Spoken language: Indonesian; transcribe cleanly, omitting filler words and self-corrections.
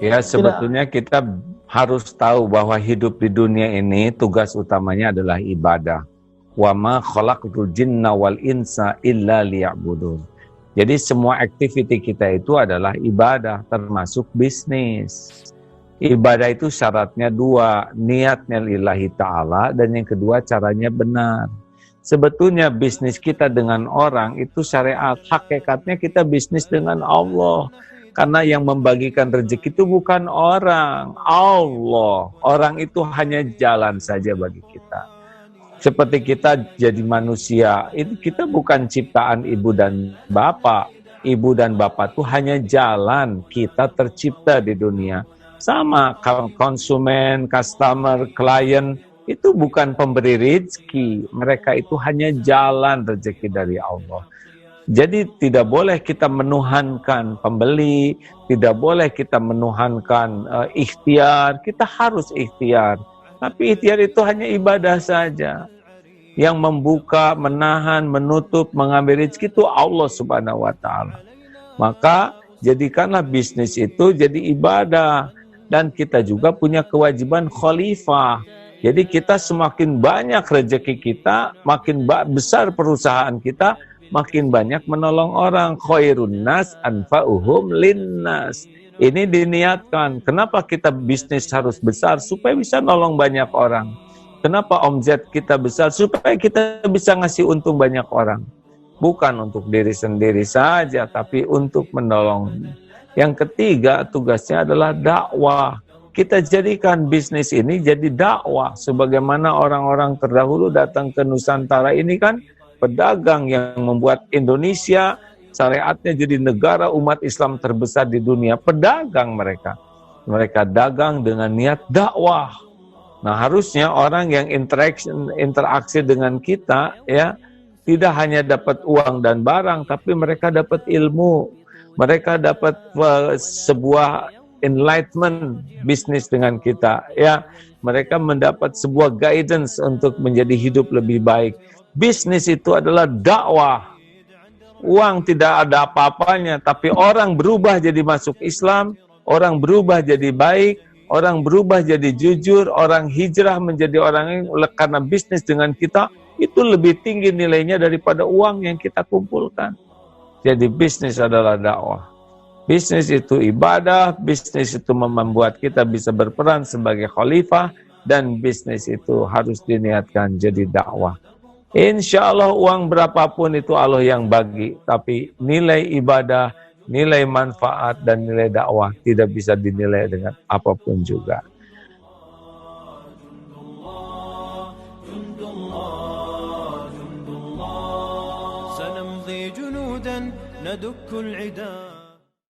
Ya, sebetulnya kita harus tahu bahwa hidup di dunia ini tugas utamanya adalah ibadah. Wa ma khalaqtul jinna wal insa illa liya'budun. Jadi semua aktiviti kita itu adalah ibadah, termasuk bisnis. Ibadah itu syaratnya dua, niatnya lillahi ta'ala, dan yang kedua caranya benar. Sebetulnya bisnis kita dengan orang itu syariat, hakikatnya kita bisnis dengan Allah. Karena yang membagikan rezeki itu bukan orang, Allah. Orang itu hanya jalan saja bagi kita. Seperti kita jadi manusia, itu kita bukan ciptaan ibu dan bapak. Ibu dan bapak itu hanya jalan kita tercipta di dunia. Sama konsumen, customer, klien, itu bukan pemberi rezeki. Mereka itu hanya jalan rezeki dari Allah. Jadi tidak boleh kita menuhankan pembeli, tidak boleh kita menuhankan ikhtiar, kita harus ikhtiar. Tapi ikhtiar itu hanya ibadah saja. Yang membuka, menahan, menutup, mengambil rezeki itu Allah Subhanahu wa Ta'ala. Maka jadikanlah bisnis itu jadi ibadah. Dan kita juga punya kewajiban khalifah. Jadi kita semakin banyak rezeki kita, makin besar perusahaan kita, makin banyak menolong orang. Khairun nas anfa'uhum linnas. Ini diniatkan. Kenapa kita bisnis harus besar? Supaya bisa nolong banyak orang. Kenapa omzet kita besar? Supaya kita bisa ngasih untung banyak orang. Bukan untuk diri sendiri saja, tapi untuk menolong. Yang ketiga, tugasnya adalah dakwah. Kita jadikan bisnis ini jadi dakwah. Sebagaimana orang-orang terdahulu datang ke Nusantara ini kan pedagang yang membuat Indonesia syariatnya jadi negara umat Islam terbesar di dunia. Pedagang mereka. Mereka dagang dengan niat dakwah. Nah, harusnya orang yang interaksi dengan kita ya tidak hanya dapat uang dan barang, tapi mereka dapat ilmu. Mereka dapat sebuah enlightenment bisnis dengan kita ya. Mereka mendapat sebuah guidance untuk menjadi hidup lebih baik. Bisnis itu adalah dakwah. Uang tidak ada apa-apanya, tapi orang berubah jadi masuk Islam, orang berubah jadi baik, orang berubah jadi jujur, orang hijrah menjadi orang yang karena bisnis dengan kita, itu lebih tinggi nilainya daripada uang yang kita kumpulkan. Jadi bisnis adalah dakwah. Bisnis itu ibadah, bisnis itu membuat kita bisa berperan sebagai khalifah, dan bisnis itu harus diniatkan jadi dakwah. Insya Allah uang berapapun itu Allah yang bagi, tapi nilai ibadah, nilai manfaat, dan nilai dakwah tidak bisa dinilai dengan apapun juga. سنمضي جنودا ندك العدا